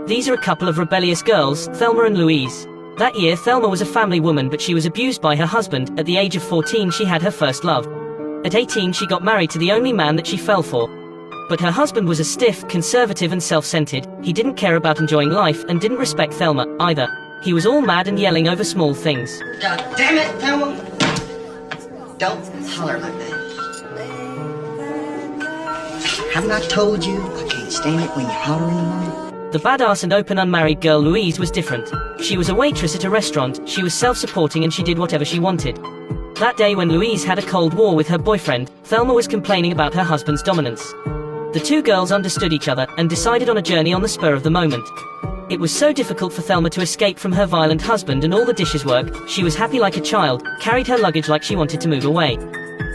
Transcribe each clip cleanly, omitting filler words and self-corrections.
These are a couple of rebellious girls, Thelma and Louise. That year Thelma was a family woman, but she was abused by her husband. At the age of 14 she had her first love. At 18 she got married to the only man that she fell for. But her husband was a stiff, conservative and self-centered. He didn't care about enjoying life and didn't respect Thelma, either. He was all mad and yelling over small things. God damn it, Thelma! Don't holler like that. Haven't I told you I can't stand it when you holler anymore? The badass and open unmarried girl Louise was different. She was a waitress at a restaurant, she was self-supporting and she did whatever she wanted. That day when Louise had a cold war with her boyfriend, Thelma was complaining about her husband's dominance. The two girls understood each other and decided on a journey on the spur of the moment. It was so difficult for Thelma to escape from her violent husband and all the dishes work. She was happy like a child, carried her luggage like she wanted to move away.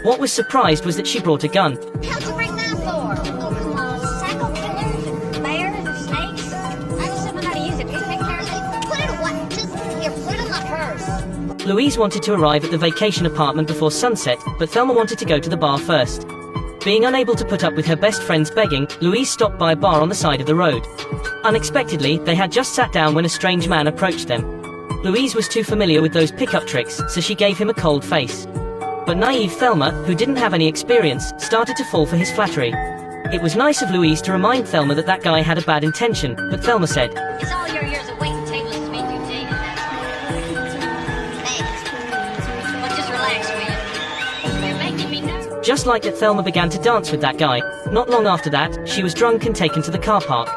What was surprised was that she brought a gun. How'd you bring that for? Oh, come on. Psycho killers, bears, or snakes? I just don't know how to use it. Can you take care of it? Put it away. Just, here, put it in my purse. Louise wanted to arrive at the vacation apartment before sunset, but Thelma wanted to go to the bar first. Being unable to put up with her best friend's begging, Louise stopped by a bar on the side of the road. Unexpectedly, they had just sat down when a strange man approached them. Louise was too familiar with those pickup tricks, so she gave him a cold face. But naive Thelma, who didn't have any experience, started to fall for his flattery. It was nice of Louise to remind Thelma that that guy had a bad intention, but Thelma said, It's all your years of waiting tables to make you dated. Thanks. But just relax, will you? You're making me nervous. Just like that, Thelma began to dance with that guy. Not long after that, she was drunk and taken to the car park.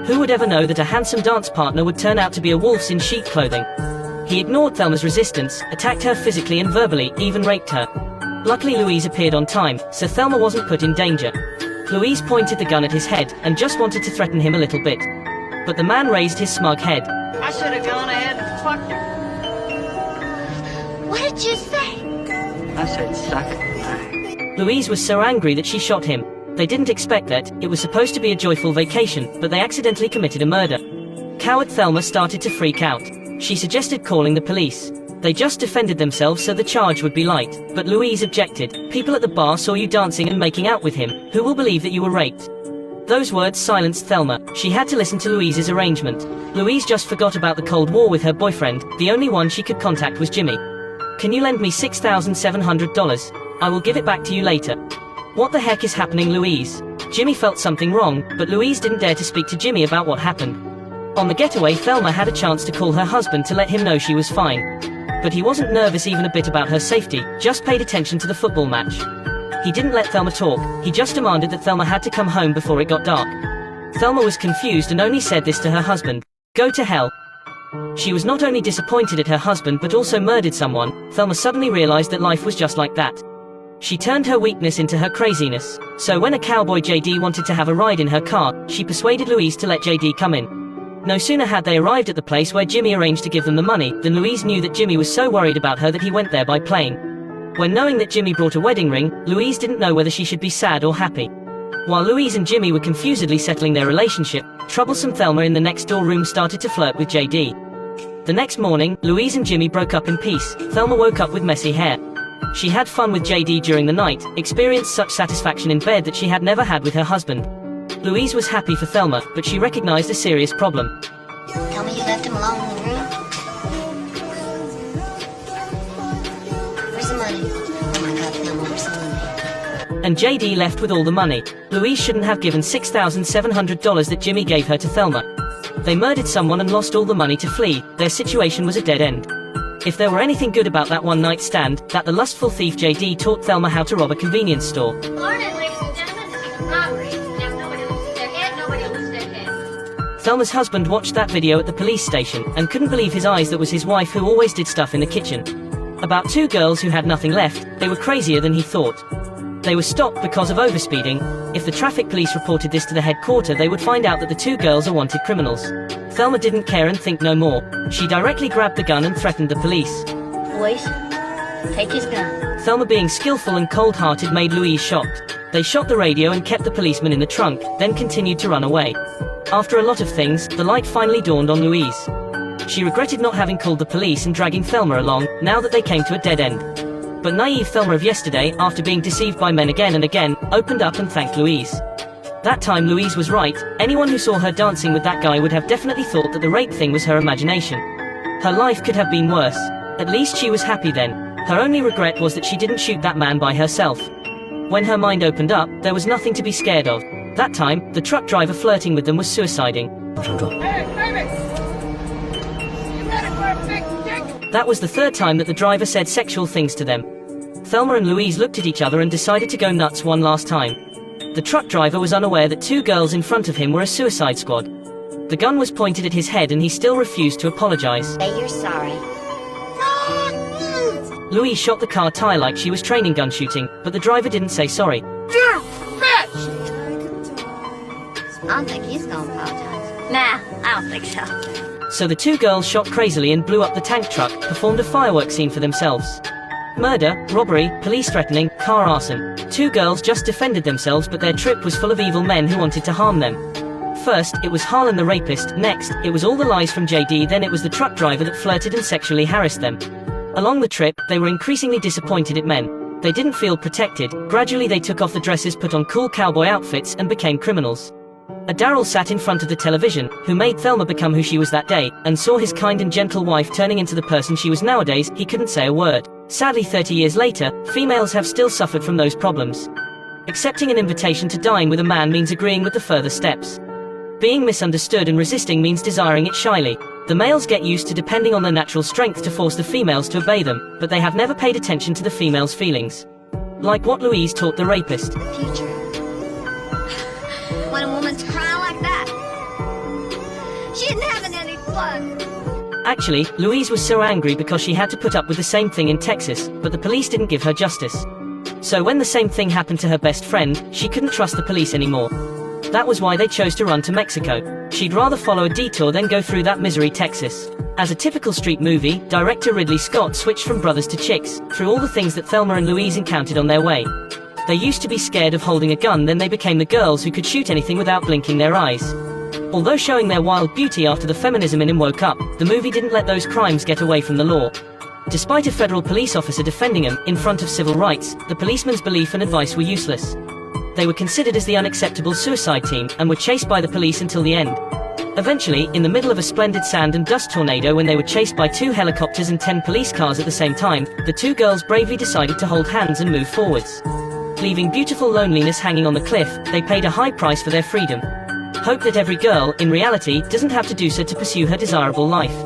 Who would ever know that a handsome dance partner would turn out to be a wolf in sheep clothing? He ignored Thelma's resistance, attacked her physically and verbally, even raped her. Luckily Louise appeared on time, so Thelma wasn't put in danger. Louise pointed the gun at his head, and just wanted to threaten him a little bit. But the man raised his smug head. I should have gone ahead and fucked her. What did you say? I said suck. Louise was so angry that she shot him. They didn't expect that. It was supposed to be a joyful vacation, but they accidentally committed a murder. Coward Thelma started to freak out. She suggested calling the police. They just defended themselves so the charge would be light, but Louise objected. People at the bar saw you dancing and making out with him. Who will believe that you were raped? Those words silenced Thelma. She had to listen to Louise's arrangement. Louise just forgot about the Cold War with her boyfriend. The only one she could contact was Jimmy. Can you lend me $6,700? I will give it back to you later. What the heck is happening, Louise? Jimmy felt something wrong, but Louise didn't dare to speak to Jimmy about what happened. On the getaway, Thelma had a chance to call her husband to let him know she was fine. But he wasn't nervous even a bit about her safety, just paid attention to the football match. He didn't let Thelma talk, he just demanded that Thelma had to come home before it got dark. Thelma was confused and only said this to her husband. Go to hell. She was not only disappointed at her husband but also murdered someone. Thelma suddenly realized that life was just like that. She turned her weakness into her craziness. So when a cowboy JD wanted to have a ride in her car, she persuaded Louise to let JD come in. No sooner had they arrived at the place where Jimmy arranged to give them the money, than Louise knew that Jimmy was so worried about her that he went there by plane. When knowing that Jimmy brought a wedding ring, Louise didn't know whether she should be sad or happy. While Louise and Jimmy were confusedly settling their relationship, troublesome Thelma in the next door room started to flirt with JD. The next morning, Louise and Jimmy broke up in peace. Thelma woke up with messy hair. She had fun with JD during the night, experienced such satisfaction in bed that she had never had with her husband. Louise was happy for Thelma, but she recognized a serious problem. Tell me you left him alone in the room. Where's the money? Oh my God, Thelma, where's the money? And JD left with all the money. Louise shouldn't have given $6,700 that Jimmy gave her to Thelma. They murdered someone and lost all the money to flee. Their situation was a dead end. If there were anything good about that one-night stand, that the lustful thief JD taught Thelma how to rob a convenience store. Morning, ladies and gentlemen. This is a robbery. Now, nobody loses their head, nobody loses their head. Thelma's husband watched that video at the police station, and couldn't believe his eyes. That was his wife who always did stuff in the kitchen. About two girls who had nothing left. They were crazier than he thought. They were stopped because of overspeeding. If the traffic police reported this to the headquarters, they would find out that the two girls are wanted criminals. Thelma didn't care and think no more. She directly grabbed the gun and threatened the police. Boys, take his gun. Thelma, being skillful and cold-hearted, made Louise shocked. They shot the radio and kept the policeman in the trunk, then continued to run away. After a lot of things, the light finally dawned on Louise. She regretted not having called the police and dragging Thelma along, now that they came to a dead end. But naive Thelma of yesterday, after being deceived by men again and again, opened up and thanked Louise. That time Louise was right. Anyone who saw her dancing with that guy would have definitely thought that the rape thing was her imagination. Her life could have been worse. At least she was happy then. Her only regret was that she didn't shoot that man by herself. When her mind opened up, there was nothing to be scared of. That time, the truck driver flirting with them was suiciding. That was the third time that the driver said sexual things to them. Thelma and Louise looked at each other and decided to go nuts one last time. The truck driver was unaware that two girls in front of him were a suicide squad. The gun was pointed at his head and he still refused to apologize. Say you're sorry. Louise shot the car tire like she was training gun shooting, but the driver didn't say sorry. I don't think he's gonna apologize. Nah, I don't think so. So the two girls shot crazily and blew up the tank truck, performed a fireworks scene for themselves. Murder, robbery, police threatening, car arson. Two girls just defended themselves, but their trip was full of evil men who wanted to harm them. First, it was Harlan the rapist. Next, it was all the lies from JD. Then it was the truck driver that flirted and sexually harassed them. Along the trip, they were increasingly disappointed at men. They didn't feel protected. Gradually they took off the dresses, put on cool cowboy outfits, and became criminals. A Darryl sat in front of the television, who made Thelma become who she was that day, and saw his kind and gentle wife turning into the person she was nowadays. He couldn't say a word. Sadly, 30 years later, females have still suffered from those problems. Accepting an invitation to dine with a man means agreeing with the further steps. Being misunderstood and resisting means desiring it shyly. The males get used to depending on their natural strength to force the females to obey them, but they have never paid attention to the female's feelings. Like what Louise taught the rapist. Future. When a woman's crying like that, she isn't having any fun. Actually, Louise was so angry because she had to put up with the same thing in Texas, but the police didn't give her justice. So when the same thing happened to her best friend, she couldn't trust the police anymore. That was why they chose to run to Mexico. She'd rather follow a detour than go through that misery. Texas. As a typical street movie, director Ridley Scott switched from brothers to chicks, through all the things that Thelma and Louise encountered on their way. They used to be scared of holding a gun, then they became the girls who could shoot anything without blinking their eyes. Although showing their wild beauty after the feminism in him woke up, the movie didn't let those crimes get away from the law. Despite a federal police officer defending him, in front of civil rights, the policeman's belief and advice were useless. They were considered as the unacceptable suicide team, and were chased by the police until the end. Eventually, in the middle of a splendid sand and dust tornado when they were chased by 2 helicopters and 10 police cars at the same time, the 2 girls bravely decided to hold hands and move forwards. Leaving beautiful loneliness hanging on the cliff, they paid a high price for their freedom. Hope that every girl, in reality, doesn't have to do so to pursue her desirable life.